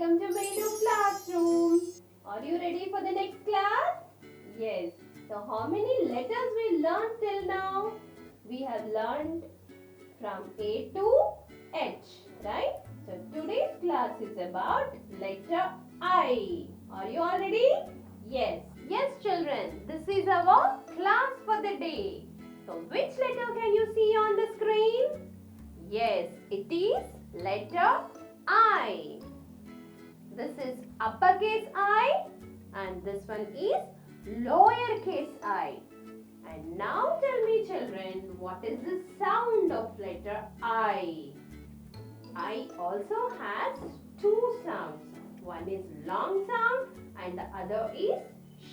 welcome to Medu Classroom. Are you ready for the next class? Yes. So how many letters we learned till now? We have learned from A to H, right? So today's class is about letter I. Are you all ready? Yes. Yes children, this is our class for the day. So which letter can you see on the screen? Yes, it is letter I. This is uppercase I and this one is lowercase I. And now tell me children, what is the sound of letter I? I also has two sounds. One is long sound and the other is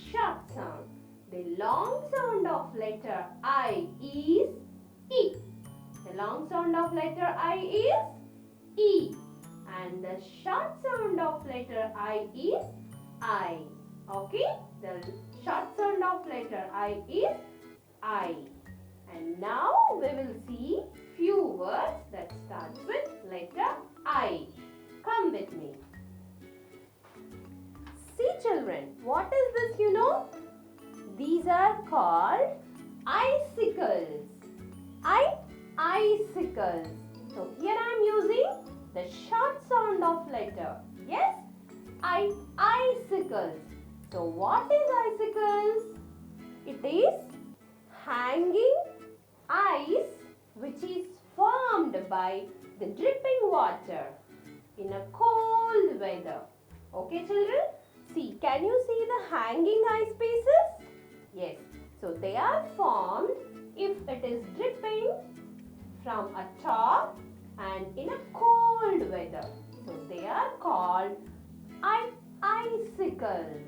short sound. The long sound of letter I is E. The long sound of letter I is E. And the short sound of letter I is I. Okay? The short sound of letter I is I. And now we will see few words that starts with letter I. Come with me. See children, what is this you know? These are called icicles. Icicles. So here I am using the short sound of letter. Yes? Icicles. So what is icicles? It is hanging ice which is formed by the dripping water in a cold weather. Okay children? See, can you see the hanging ice pieces? Yes. So they are formed if it is dripping from a top and in a cold weather. So they are called icicles.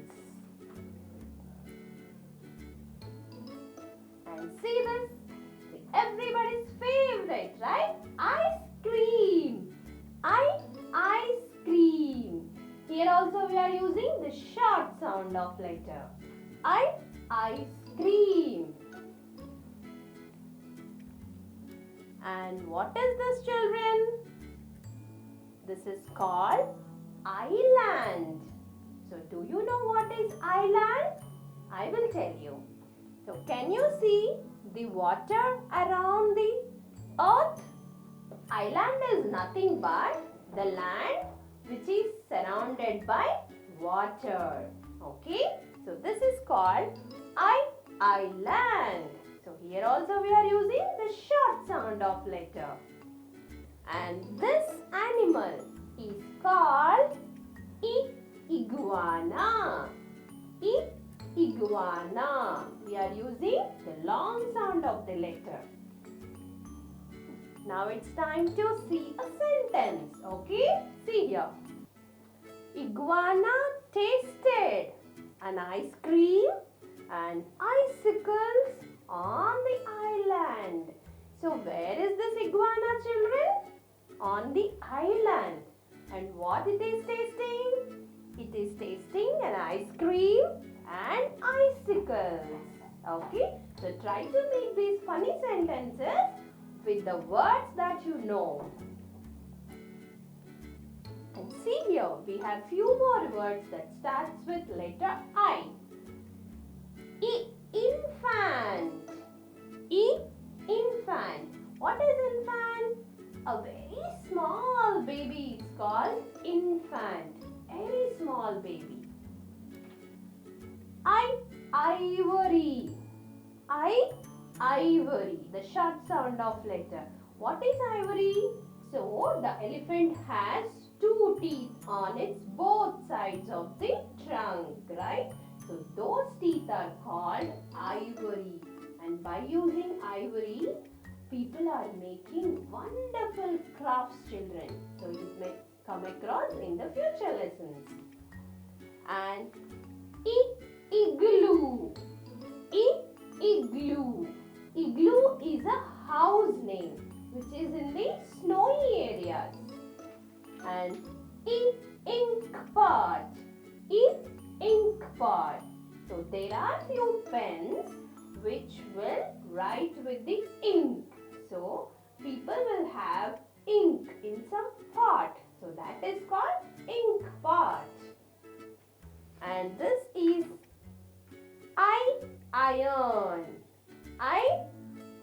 And see this? Everybody's favorite, right? Ice cream. Ice cream. Here also we are using the short sound of letter. Ice cream. And what is this children? This is called island. So do you know what is island? I will tell you. So can you see the water around the earth? Island is nothing but the land which is surrounded by water. Okay? So this is called island. So here also we are using the short sound of letter. And this animal is called iguana. Iguana. We are using the long sound of the letter. Now it's time to see a sentence. Okay? See here. Iguana tasted an ice cream and icicles on the island. So where is this iguana children? On the island. And what it is tasting? It is tasting an ice cream and icicles. Okay? So try to make these funny sentences with the words that you know. And see here, we have few more words that starts with letter I. Infant. Infant. What is infant? A very small baby is called infant. Very small baby. Ivory. Ivory. The short sound of letter. What is ivory? So the elephant has two teeth on its both sides of the trunk, right? So those teeth are called ivory. And by using ivory, people are making wonderful crafts, children. So you may come across in the future lessons. And igloo. Igloo. Igloo is a house name which is in the snowy areas. And ink pot. Ink pot. So there are few pens which will write with the ink. So people will have ink in some pot. So that is called ink part. And this is iron.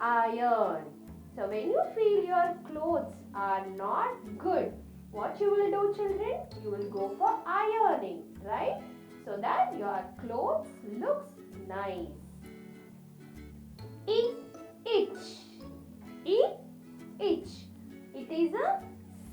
Iron. So when you feel your clothes are not good, what you will do, children? You will go for ironing, right? So that your clothes looks nice. Itch. Itch. It is a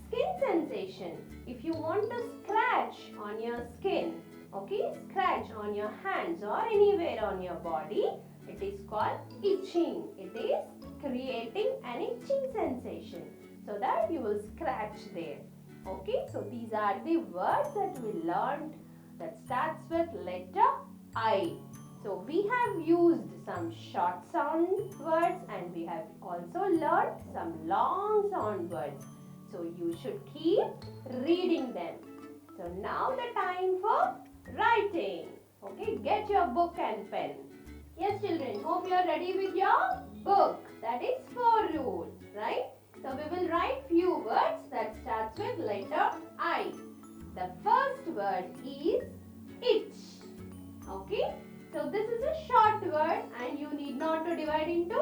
skin sensation. If you want to scratch on your skin, okay, scratch on your hands or anywhere on your body, it is called itching. It is creating an itching sensation so that you will scratch there. Okay, so these are the words that we learned that starts with letter I. So we have used some short sound words and we have also learned some long sound words. So you should keep reading them. So now the time for writing. Okay, get your book and pen. Yes, children, hope you are ready with your book. That is 4 rules, right? So we will write few words that starts with letter I. The first word is itch. Okay, so this is a short word and you need not to divide into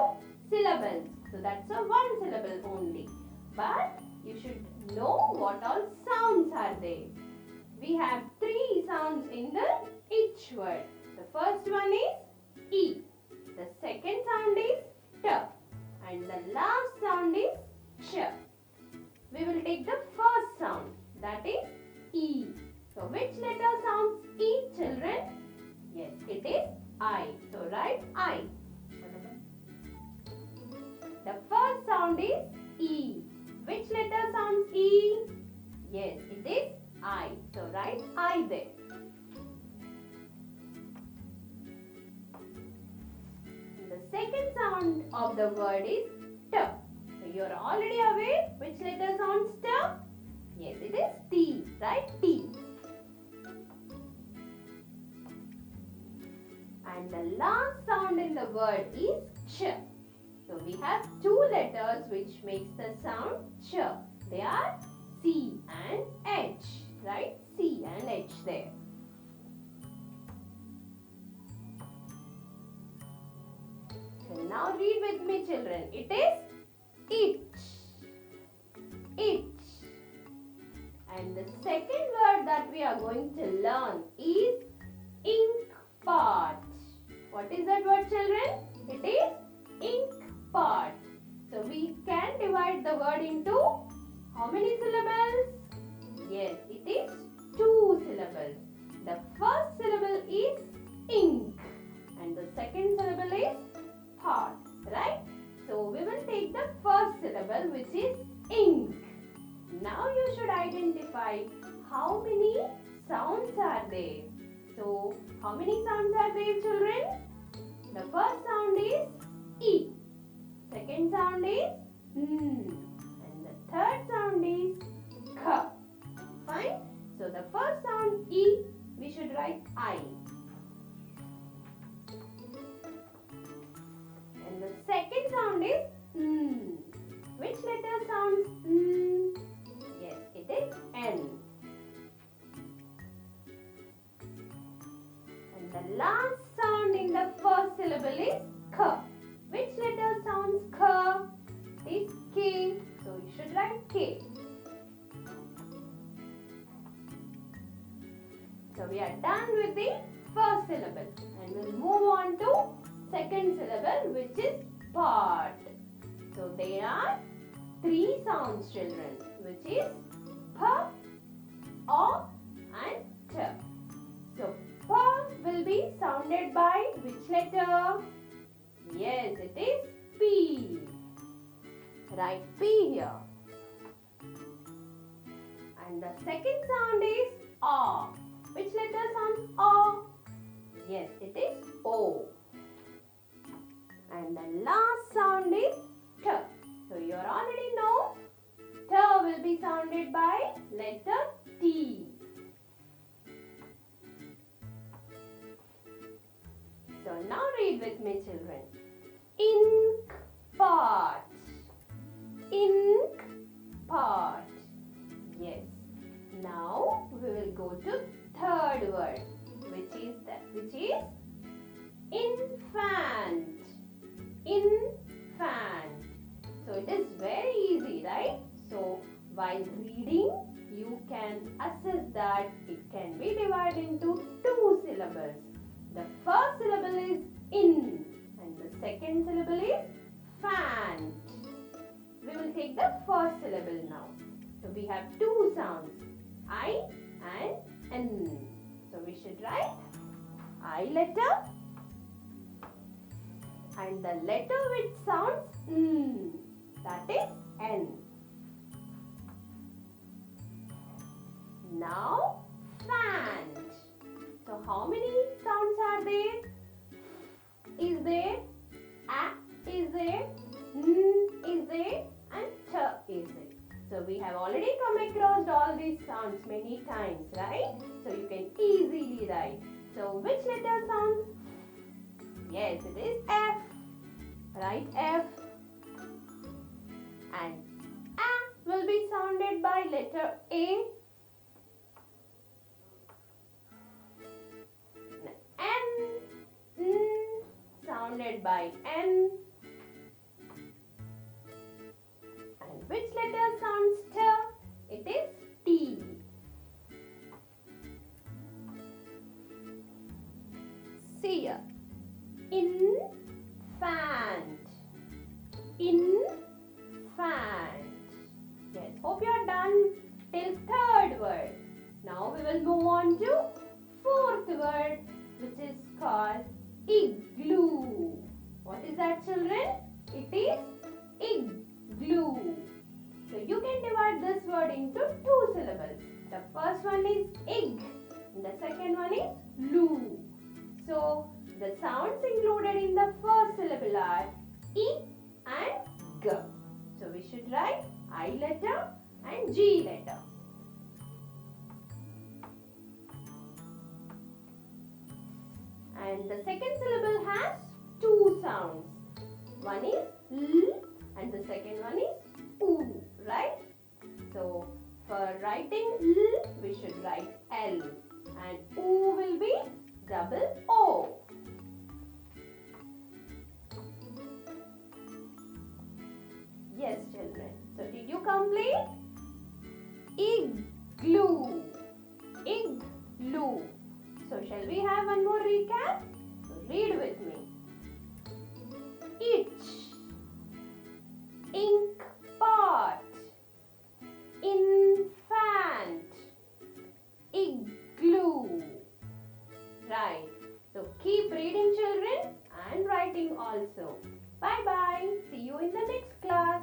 syllables. So that's a one syllable only. But you should know what all sounds are there. We have 3 sounds in the itch word. The first one is E. The second sound is T. And the last sound is Ch. We will take the first sound, that is E. So which letter sounds E, children? Yes, it is I. So write I. The first sound is E. Which letter sounds E? Yes, it is I. So write I there. The second sound of the word is T. So you are already aware which letter sounds T? Yes, it is T. Right? T. And the last sound in the word is Ch. So we have 2 letters which makes the sound Ch. They are C and H. Right? C and H there. So now read with me, children. It is itch. Itch. And the second word that we are going to learn is ink pot. What is that word, children? It is ink pot. So we can divide the word into how many syllables? Yes, it is 2 syllables. The first syllable is ink and the second syllable is pot, right? So we will take the first syllable, which is ink. Now you should identify how many sounds are there. So how many sounds are there, children? The first sound is E. Second sound is N. And the third sound is K. Fine? So the first sound E, we should write I. And the second sound is N. Which letter sounds N? Yes, it is N. And the last sound in the first syllable is K. Which letter sounds K? It is K. So you should write K. So we are done with the first syllable and we'll move on to second syllable, which is pot. So there are 3 sounds, children, which is P, O and T. So P will be sounded by which letter? Yes, it is P. Write P here. And the second sound is O. Which letter sounds O? Yes, it is O. And the last sound is T. So you already know T will be sounded by letter T. So now read with me, children. Ink pot. Ink pot. Yes. Now we will go to third word, which is infant. Infant. So it is very easy, right? So while reading, you can assess that it can be divided into two syllables. The first syllable is in and the second syllable is fant. We will take the first syllable now. So we have two sounds, I and N. So we should write I letter and the letter which sounds N, that is N. Now fant. So how many sounds are there? Is there? A is there? N is there? And T is there. So we have already come across all these sounds many times, right? So you can easily write. So which letter sounds? Yes, it is F. Write F. And A will be sounded by letter A. N sounded by N. And which letter sounds T? It is T. See here. Infant. Infant. Yes, hope you are done till third word. Now we will move on to fourth word, which is called igloo. What is that, children? It is igloo. So you can divide this word into two syllables. The first one is ig and the second one is loo. So the sounds included in the first syllable are I and G. So we should write I letter and G letter. And the second syllable has two sounds. One is L and the second one is oo, right? So for writing L, we should write L and oo will be double O. Yes, children. So did you complete? Igloo. Igloo. So shall we have one more recap? So read with me. Itch, ink pot, infant, igloo. Right. So keep reading, children, and writing also. Bye bye. See you in the next class.